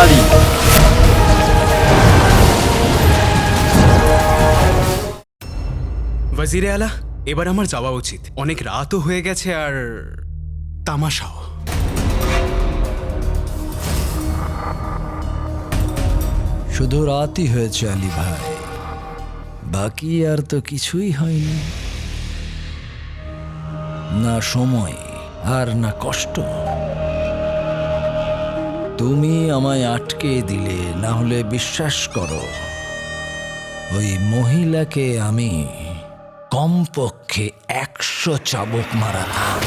নারী। ওয়াজিরে আলা, এবার আমার যাওয়া উচিত। অনেক রাতও হয়ে গেছে আর তামাশাও। শুধু রাতই হয়েছে আলী ভাই, বাকি আর তো কিছুই হয়নি। না সময় আর না কষ্ট। তুমি আমায় আটকে দিলে, না হলে বিশ্বাস করো ওই মহিলাকে আমি কমপক্ষে 100 চাবুক মারাতাম।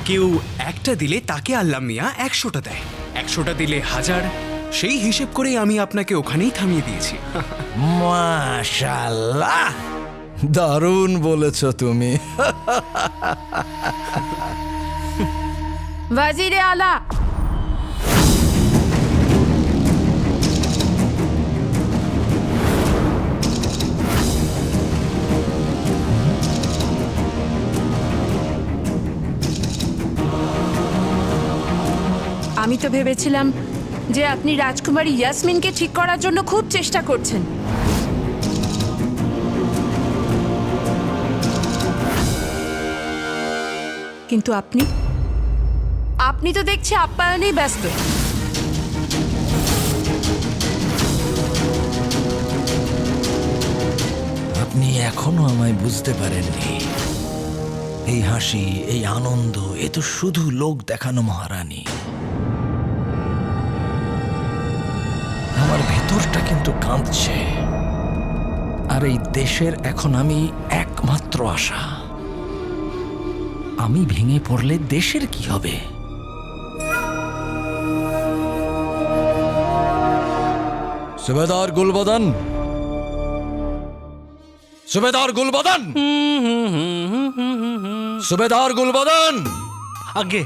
কেউ একটা দিলে তাকে আল্লাহ মিয়া 100টা দেয়, 100টা দিলে 1000। সেই হিসেব করেই আমি আপনাকে ওখানেই থামিয়ে দিয়েছি। মাশাআল্লাহ, দারুণ বলেছ তুমি। ওয়াজিরে আলা, আমি তো ভেবেছিলাম যে আপনি রাজকুমারী ইয়াসমিনকে ঠিক করার জন্য খুব চেষ্টা করছেন। কিন্তু আপনি তো দেখছি আপ্যায়নেই ব্যস্ত। আপনি এখনো আমায় বুঝতে পারেননি। এই হাসি, এই আনন্দ, এ তো শুধু লোক দেখানো মহারানী। আমার ভেতরটা কিন্তু কাঁদছে। আর এই দেশের এখন আমি একমাত্র আশা। আমি ভেঙে পড়লে দেশের কি হবে? সুবেদার গুলবদন, সুবেদার গুলবদন, সুবেদার গুলবদন। আগে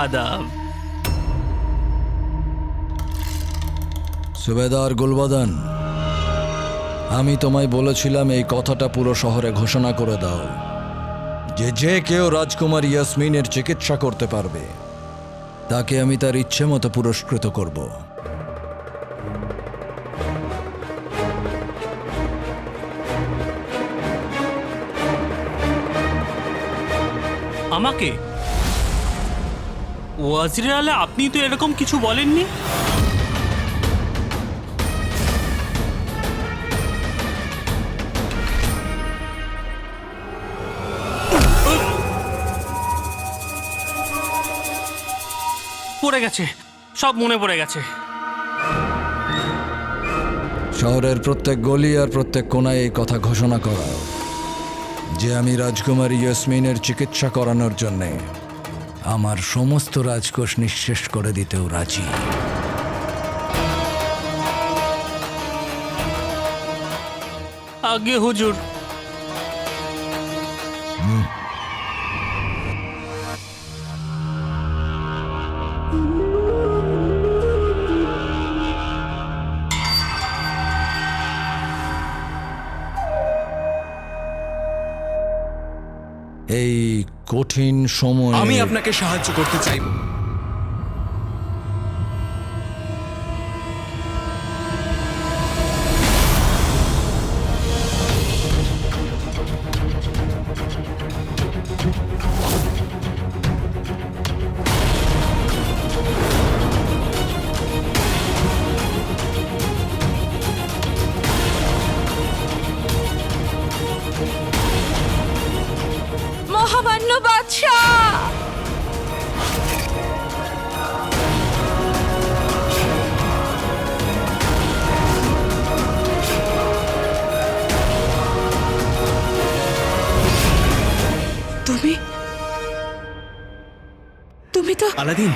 আদাব। সুবেদার গুলবদন, আমি তোমায় বলেছিলাম এই কথাটা পুরো শহরে ঘোষণা করে দাও যে যে কেউ রাজকুমার ইয়াসমিনের চিকিৎসা করতে পারবে তাকে আমি তার ইচ্ছে মতো পুরস্কৃত করব। আমাকে? ওয়াজিরে আলা, আপনি তো এরকম কিছু বলেননি। পড়ে গেছে, সব মনে পড়ে গেছে। শহরের প্রত্যেক গলি আর প্রত্যেক কোনায় এই কথা ঘোষণা করা যে আমি রাজকুমারী ইয়াসমিনের চিকিৎসা করানোর জন্যে আমার সমস্ত রাজকোষ নিঃশেষ করে দিতেও রাজি। আগে হুজুর। এই কঠিন সময় আমি আপনাকে সাহায্য করতে চাইব। মহামান্য বাদশাহ, তুমি তো আলাদিন,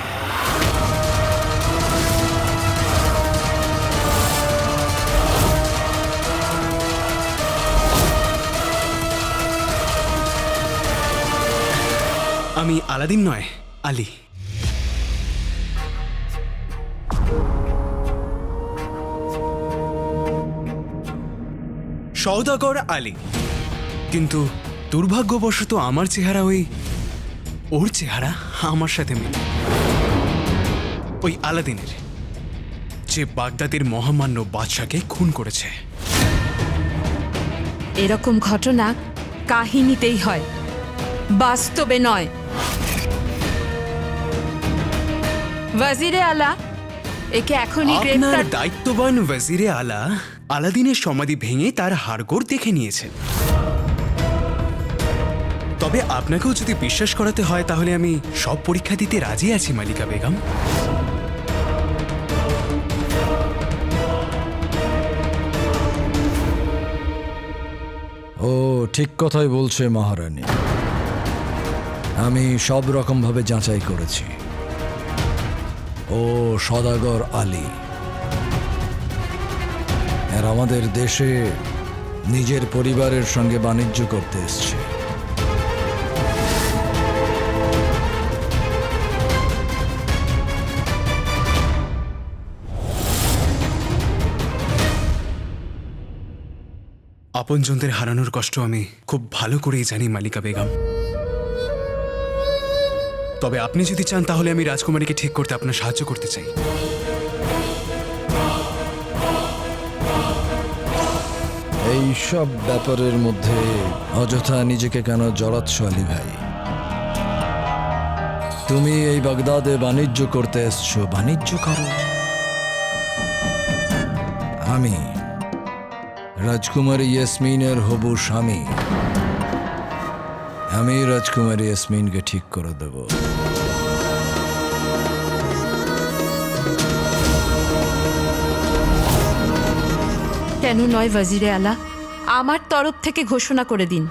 আমি আলাদিন নয়, আলী। সওদাগর আলী, কিন্তু দুর্ভাগ্যবশত আমার চেহারা ওর চেহারা আমার সাথে মিলে। ওই আলাদিনের, যে বাগদাদের মহামান্য বাদশাকে খুন করেছে। এরকম ঘটনা কাহিনীতেই হয়, বাস্তবে নয়। ওয়াজিরে আলা, একে এখনই আপনার গ্রেফতার। দায়িত্ববান ওয়াজিরে আলা আলাদিনের সমাধি ভেঙে তার হাড়গোড় দেখে নিয়েছেন। তবে আপনাকেও যদি বিশ্বাস করাতে হয় তাহলে আমি সব পরীক্ষা দিতে রাজি আছি মালিকা বেগম। ও ঠিক কথাই বলছে মহারানী। আমি সব রকমভাবে যাচাই করেছি। ও সদাগর আলী, আর আমাদের দেশে নিজের পরিবারের সঙ্গে বাণিজ্য করতে এসছে। আপনজনদের হারানোর কষ্ট আমি খুব ভালো করেই জানি মালিকা বেগম। তবে আপনি যদি চান তাহলে আমি রাজকুমারীকে ঠিক করতে আপনার সাহায্য করতে চাই। এই সব ব্যাপারের মধ্যে অযথা নিজেকে কেন জড়াচ্ছ আলী ভাই? তুমি এই বাগদাদে বাণিজ্য করতে এসছো, বাণিজ্য করো। আমি রাজকুমারী ইয়াসমিনের হবু স্বামী, আমি রাজকুমারী ইয়াসমিনকে ঠিক করে দেব। কেন নয় ওয়াজিরে আলা, আমার তরফ থেকে ঘোষণা করে দিন,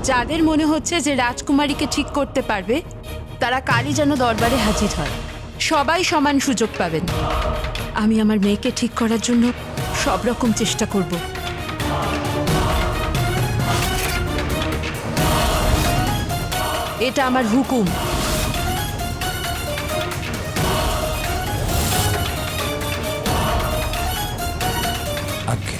যাদের মনে হচ্ছে যে রাজকুমারীকে ঠিক করতে পারবে তারা কালই যেন দরবারে হাজির হয়। সবাই সমান সুযোগ পাবেন। আমি আমার মেয়েকে ঠিক করার জন্য সব রকম চেষ্টা করব। এটা আমার হুকুম। আজ্ঞে।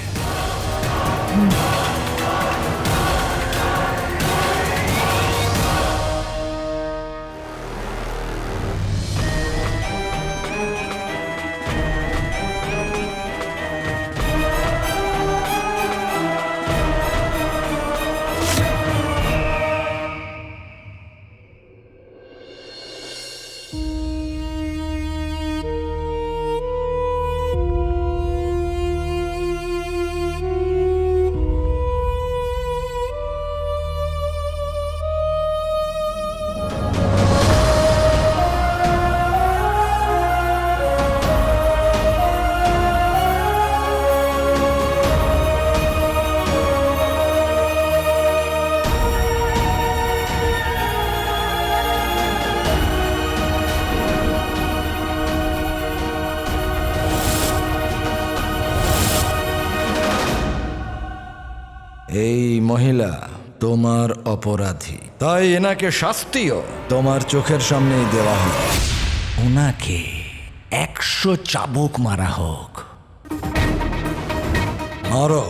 এই মহিলা তোমার অপরাধী, তাই এনাকে শাস্তিও তোমার চোখের সামনেই দেওয়া হোক। ওনাকে 100 চাবুক মারা হোক। মারো।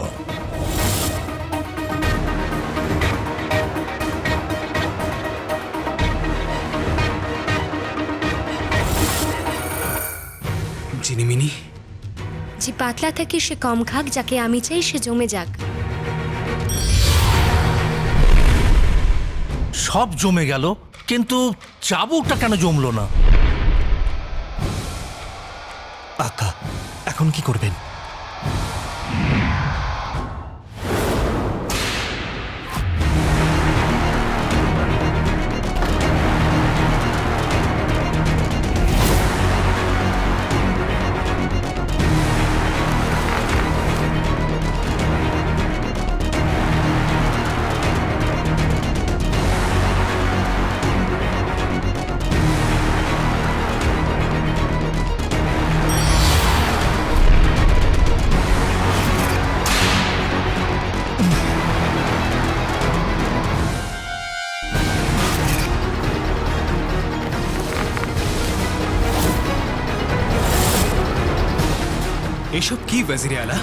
জিনিমিনি, যে পাতলা থাকে সে কম খাক, যাকে আমি চাই সে জমে যাক। সব জমে গেল, কিন্তু চাবুকটা কেন জমলো না? আকা, এখন কি করবেন? এসব কি ওয়াজিরে আলা?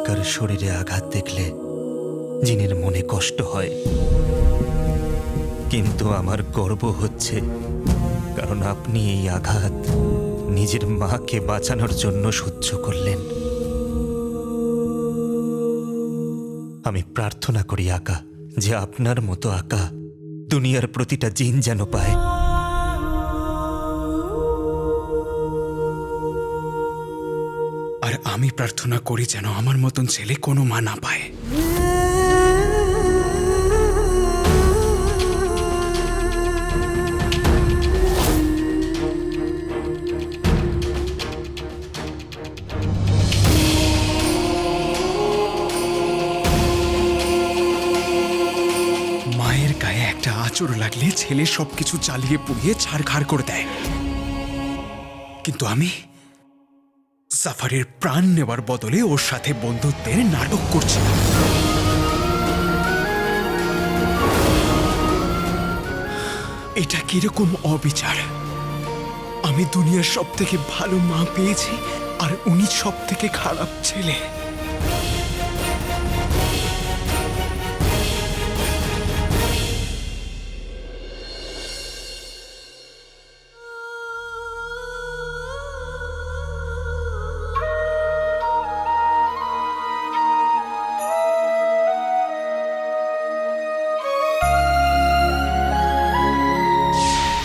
নির্বিকার শরীরে আঘাত দেখলে জিনের মনে কষ্ট হয়, কিন্তু আমার গর্ব হচ্ছে, কারণ আপনি এই আঘাত নিজের মাকে বাঁচানোর জন্য সহ্য করলেন। আমি প্রার্থনা করি আকা, যে আপনার মতো আকা দুনিয়ার প্রতিটা জিন যেন পায়। আর আমি প্রার্থনা করি যেন আমার মতন ছেলে কোনো মা না পায়। মায়ের গায়ে একটা আঁচড় লাগলে ছেলে সবকিছু জ্বালিয়ে পুড়িয়ে ছাড়খাড় করে দেয়, কিন্তু আমি সাফারের প্রাণ নেওয়ার বদলে ওর সাথে বন্ধুত্বের নাটক করছিলাম। এটা কিরকম অবিচার! আমি দুনিয়ার সব থেকে ভালো মা পেয়েছি, আর উনি সব থেকে খারাপ ছেলে।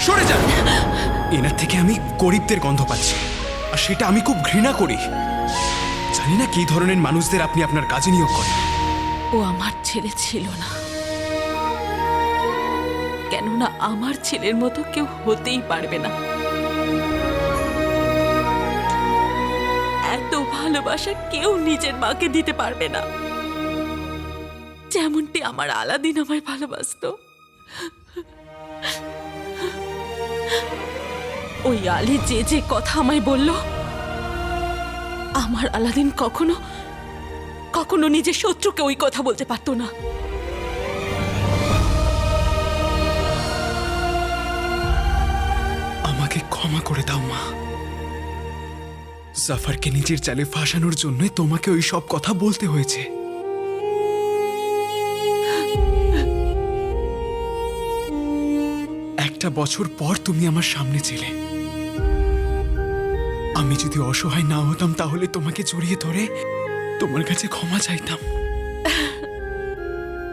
সরে যান! এনার থেকে আমি গরিবদের গন্ধ পাচ্ছি, আর সেটা আমি খুব ঘৃণা করি। জানি না কি ধরনের মানুষদের আপনি আপনার কাজে নিয়োগ করেন। ও আমার ছেলে ছিল না, কেননা আমার ছেলের মতো কেউ হতেই পারবে না। এত ভালোবাসা কেউ নিজের মাকে দিতে পারবে না, যেমনটি আমার আলাদিন আমায় ভালোবাসতো। ওই আলী যে যে কথা আমায় বলল, আমার আলাদিন কখনো কখনো নিজের শত্রুকে ওই কথা বলতে পারতো না। আমাকে ক্ষমা করে দাও মা। জাফরকে নিজের জালে ফাঁসানোর জন্য তোমাকে ওই সব কথা বলতে হয়েছে। একটা বছর পর তুমি আমার সামনে ছিলে। আমি যদি অসহায় না হতাম তাহলে তোমাকে জড়িয়ে ধরে তোমার কাছে ক্ষমা চাইতাম।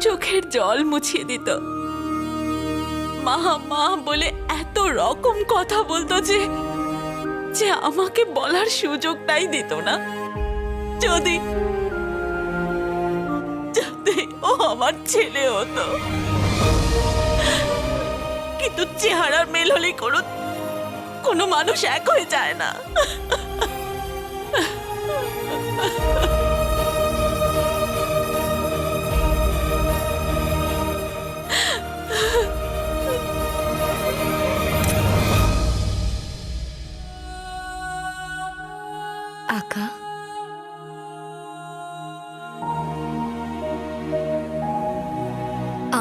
চোখের জল মুছিয়ে দিত, মা মা বলে এত রকম কথা বলতো যে যে আমাকে বলার সুযোগটাই দিত না। যদি যদি ও আমার ছেলে হতো, কিন্তু চেহারার মেল হলে কোনো মানুষ এক হয়ে যায় না। আকা,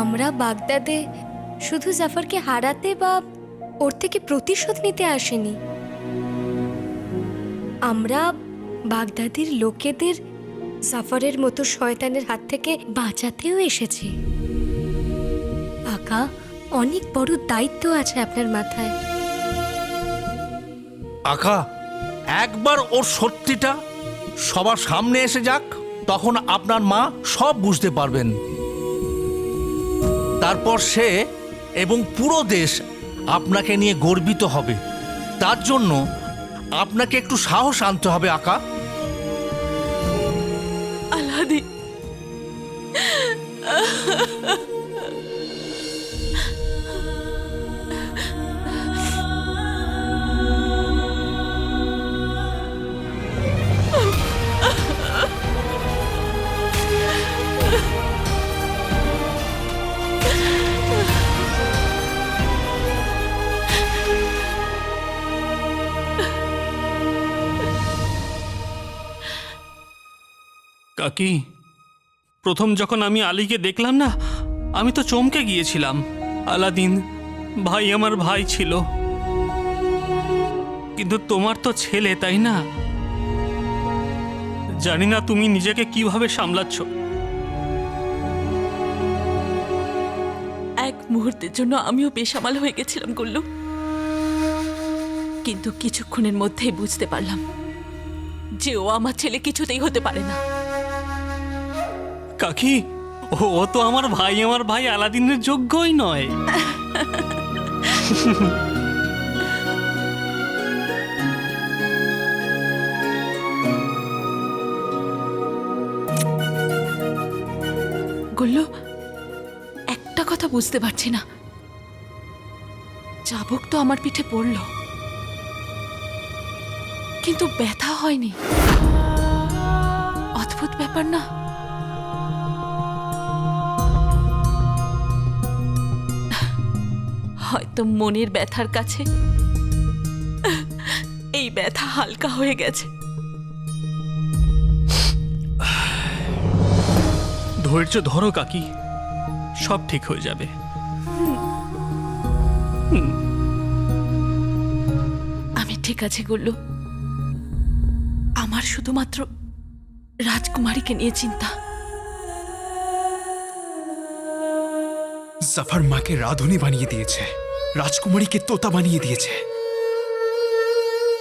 আমরা বাগদাদে শুধু জাফরকে হারাতে বা ওর থেকে প্রতিশোধ নিতে আসেনি। আমরা বাগদাদের লোকেদের জাফরের মতো শয়তানের হাত থেকে বাঁচাতেও এসেছি। আকা, অনেক বড় দায়িত্ব আছে আপনার মাথায়। আকা, একবার ওর সত্যিটা সবার সামনে এসে যাক, তখন আপনার মা সব বুঝতে পারবেন। তারপর সে এবং পুরো দেশ আপনাকে নিয়ে গর্বিত হবে। তার জন্য আপনাকে একটু সাহস আনতে হবে আকা। আলাদিন, কাকি, প্রথম যখন আমি আলীকে দেখলাম না, আমি তো চমকে গিয়েছিলাম। আলাদিন ভাই আমার ভাই ছিল, কিন্তু তোমার তো ছেলে, তাই না? জানি না তুমি নিজেকে কিভাবে সামলাচ্ছ। এক মুহূর্তের জন্য আমিও বেসামাল হয়ে গেছিলাম গুল্লু, কিন্তু কিছুক্ষণের মধ্যেই বুঝতে পারলাম যে ও আমার ছেলে কিছুতেই হতে পারে না। কাকি, ও তো আমার ভাই আলাদিনের যোগ্যই নয়। গুল্লু, একটা কথা বুঝতে পারছি না, চাবুক তো আমার পিঠে পড়ল কিন্তু ব্যথা হয়নি। অদ্ভুত ব্যাপার না? হয়তো মনের ব্যথার কাছে এই ব্যথা হালকা হয়ে গেছে। ধৈর্য ধরো কাকি, সব ঠিক হয়ে যাবে। আমি ঠিক আছে গুল্লু, আমার শুধুমাত্র রাজকুমারীকে নিয়ে চিন্তা। জাফর মাকে রাধুনি বানিয়ে দিয়েছে, রাজকুমারীকে তোতা বানিয়ে দিয়েছে।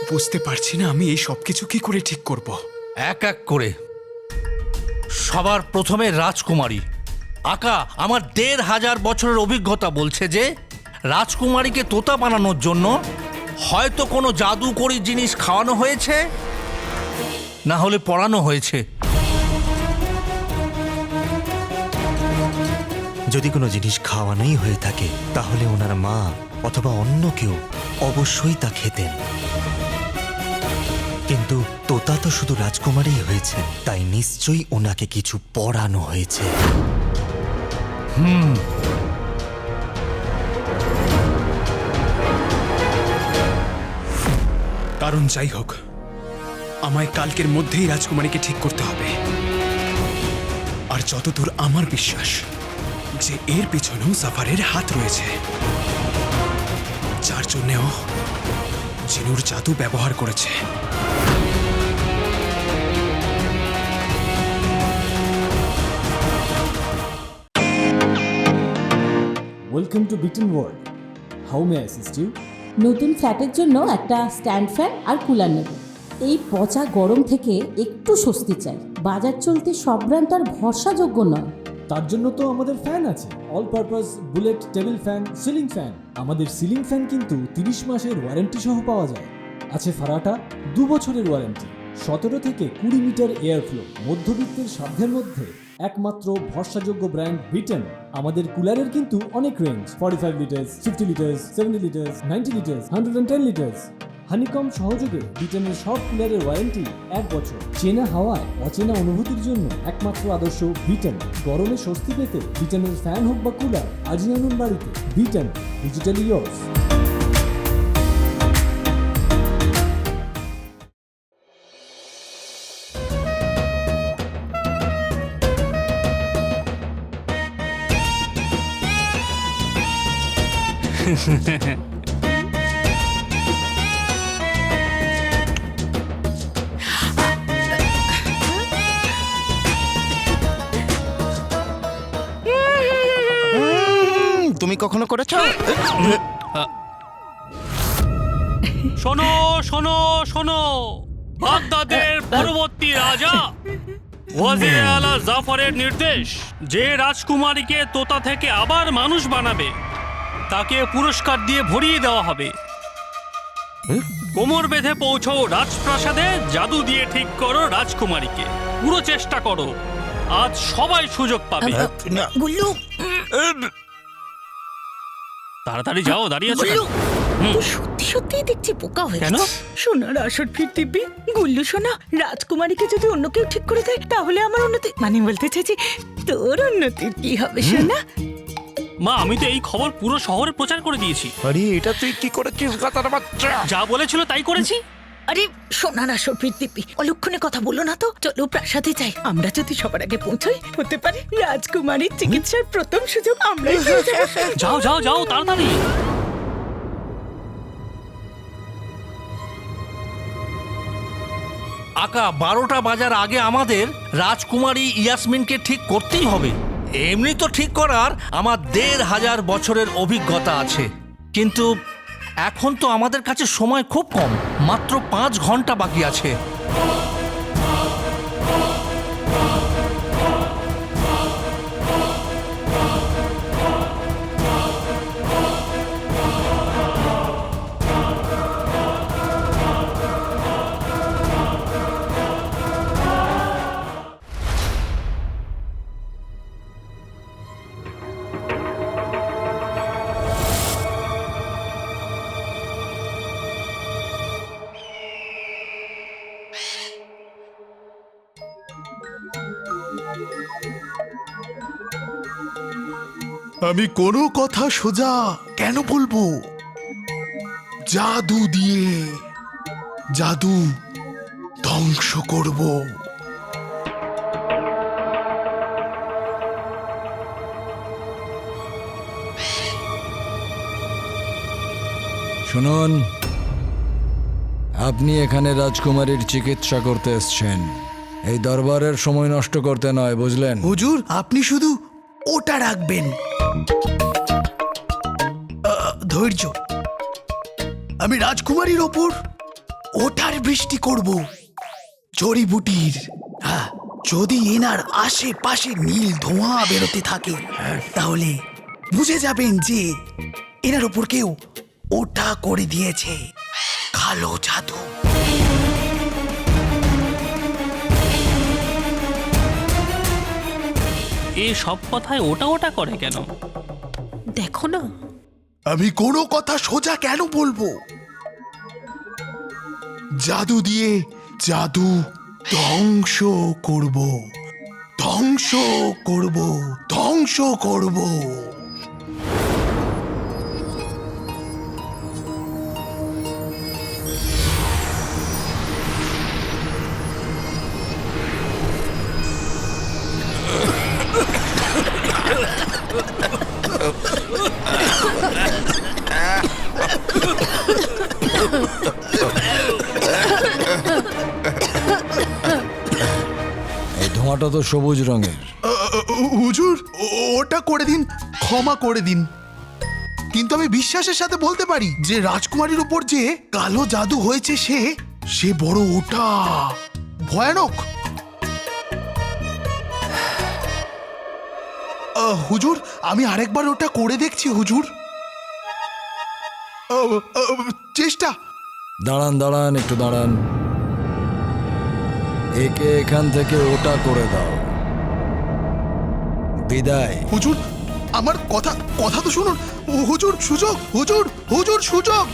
বুঝতে পারছি না আমি এই সবকিছু কি করে ঠিক করব। এক এক করে সবার প্রথমে রাজকুমারী। আকা, আমার ১৫০০ বছরের অভিজ্ঞতা বলছে যে রাজকুমারীকে তোতা বানানোর জন্য হয়তো কোনো জাদুকরি জিনিস খাওয়ানো হয়েছে, না হলে পড়ানো হয়েছে। যদি কোনো জিনিস খাওয়ানোই হয়ে থাকে তাহলে ওনার মা অথবা অন্য কেউ অবশ্যই তা খেতেন। কিন্তু তোতা তো শুধু রাজকুমারই হয়েছে, তাই নিশ্চয়ই ওনাকে কিছু পড়ানো হয়েছে। কারণ যাই হোক, আমায় কালকের মধ্যেই রাজকুমারীকে ঠিক করতে হবে। আর যতদূর আমার বিশ্বাস যে এর পিছনেও জাফরের হাত রয়েছে, যার জন্যেও জিনুর জাদু ব্যবহার করেছে। Welcome to Bitten world. How may assist you? নতুন ফ্ল্যাটের জন্য একটা স্ট্যান্ড ফ্যান আর কুলার নেব। এই পচা গরম থেকে একটু স্বস্তি চাই। বাজার চলতে সব ব্র্যান্ড তো আর ভরসাযোগ্য নয়। তার জন্য তো আমাদের ফ্যান আছে, all purpose bullet table fan, ceiling fan. আমাদের সিলিং ফ্যান কিন্তু 30 মাসের ওয়ারেন্টি সহ পাওয়া যায়। আছে ফারাটা 2 বছরের ওয়ারেন্টি, 17 থেকে 20 মিটার এয়ার ফ্লো, মধ্যবিত্তের সাধ্যের মধ্যে একমাত্র ভরসাযোগ্য ব্র্যান্ড বিটেন। আমাদের কুলারের কিন্তু অনেক range, 45 litres, 50 litres, 70 litres, 90 litres, 110 litres. Honeycomb সহযোগে বিটেনের সব কুলারের ওয়ারেন্টি 1 বছর। চেনা হাওয়ায় অচেনা অনুভূতির জন্য একমাত্র আদর্শ বিটেন। গরমে স্বস্তি পেতে বিটেনের ফ্যান হোক বা কুলার আজই আনুন বাড়িতে। Beaten, digitally years. তুমি কখনো করেছো? শোনো শোনো শোনো, বাগদাদের পরবর্তী রাজা ওয়াজির আলা জাফরের নির্দেশ, যে রাজকুমারীকে তোতা থেকে আবার মানুষ বানাবে তাকে পুরস্কার দিয়ে ভরিয়ে দেওয়া হবে। কোমর বেঁধে পৌঁছও রাজপ্রাসাদে, জাদু দিয়ে ঠিক করো রাজকুমারীকে। পুরো চেষ্টা করো, আজ সবাই সুযোগ পাবে। তাড়াতাড়ি যাও, দাঁড়িয়ে আছো কেন? সত্যি সত্যি দেখছি বোকা হয়ে কেন? সোনার আসর ফিরতে গুল্লু সোনা, রাজকুমারীকে যদি অন্য কেউ ঠিক করে দেয় তাহলে আমার উন্নতি, মানে বলতে চাইছি তোর উন্নতির কি হবে সোনা? মা, আমি তো এই খবর পুরো শহরে প্রচার করে দিয়েছি। আরে এটা তুই কি করেছিস গাতার বাচ্চা? যা বলেছিল তাই করেছি। আরে সোনার আসর ফিরতে অলক্ষণে কথা বলো না তো, চলো প্রাসাদে যাই। আমরা যদি সবার আগে পৌঁছাই, হতে পারে রাজকুমারীর চিকিৎসার প্রথম সুযোগ আমরাই পেয়ে যাবো। যাও যাও যাও, তাড়াতাড়ি। আকা 12টা বাজার আগে আমাদের রাজকুমারী ইয়াসমিনকে ঠিক করতেই হবে। এমনি তো ঠিক করার আমার 1500 বছরের অভিজ্ঞতা আছে, কিন্তু এখন তো আমাদের কাছে সময় খুব কম, মাত্র 5 ঘন্টা বাকি আছে। আমি কোনো কথা সোজা কেন বলবো? জাদু দিয়ে জাদু ধ্বংস করব। শুনুন, আপনি এখানে রাজকুমারীর চিকিৎসা করতে এসেছেন, এই দরবারের সময় নষ্ট করতে নয়, বুঝলেন? হুজুর, আপনি শুধু ওটা রাখবেন। ধৈর্য। আমি রাজকুমারীর ওপর ওটার বৃষ্টি করব, জড়িবুটির। হ্যাঁ, যদি এনার আশেপাশে নীল ধোঁয়া বেরোতে থাকে তাহলে বুঝে যাবেন যে এনার ওপর কেউ ওটা করে দিয়েছে, কালো জাদু। এই সব কথায় ওটা ওটা করে কেন? দেখো না, আমি কোনো কথা সোজা কেন বলবো? জাদু দিয়ে জাদু ধ্বংস করব, ধ্বংস করব, ধ্বংস করব। এই ধোঁয়াটা তো সবুজ রঙের। হুজুর, ওটা করে দিন, ক্ষমা করে দিন। কিন্তু আমি বিশ্বাসের সাথে বলতে পারি যে রাজকুমারীর উপর যে কালো জাদু হয়েছে সে বড় ওটা ভয়ানক। হুজুর, আমি আরেকবার ওটা করে দেখছি হুজুর। চেষ্টা। দাঁড়ান দাঁড়ান, একটু দাঁড়ান। একে এখান থেকে ওটা করে দাও। বিদায়। হুজুর, আমার কথা তো শুনুন। হুজুর, সুযোগ। হুজুর, হুজুর, সুযোগ।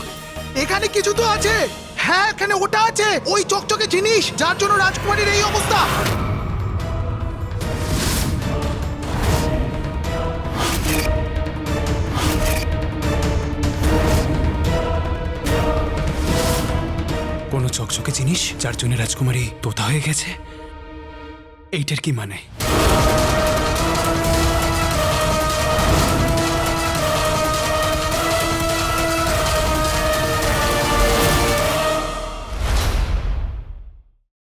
এখানে কিছু তো আছে। হ্যাঁ, এখানে ওটা আছে, ওই চকচকে জিনিস যার জন্য রাজকুমারীর এই অবস্থা। কোনো চকচকে জিনিস যার জন্য রাজকুমারী তোতা হয়ে গেছে? এইটার কি মানে?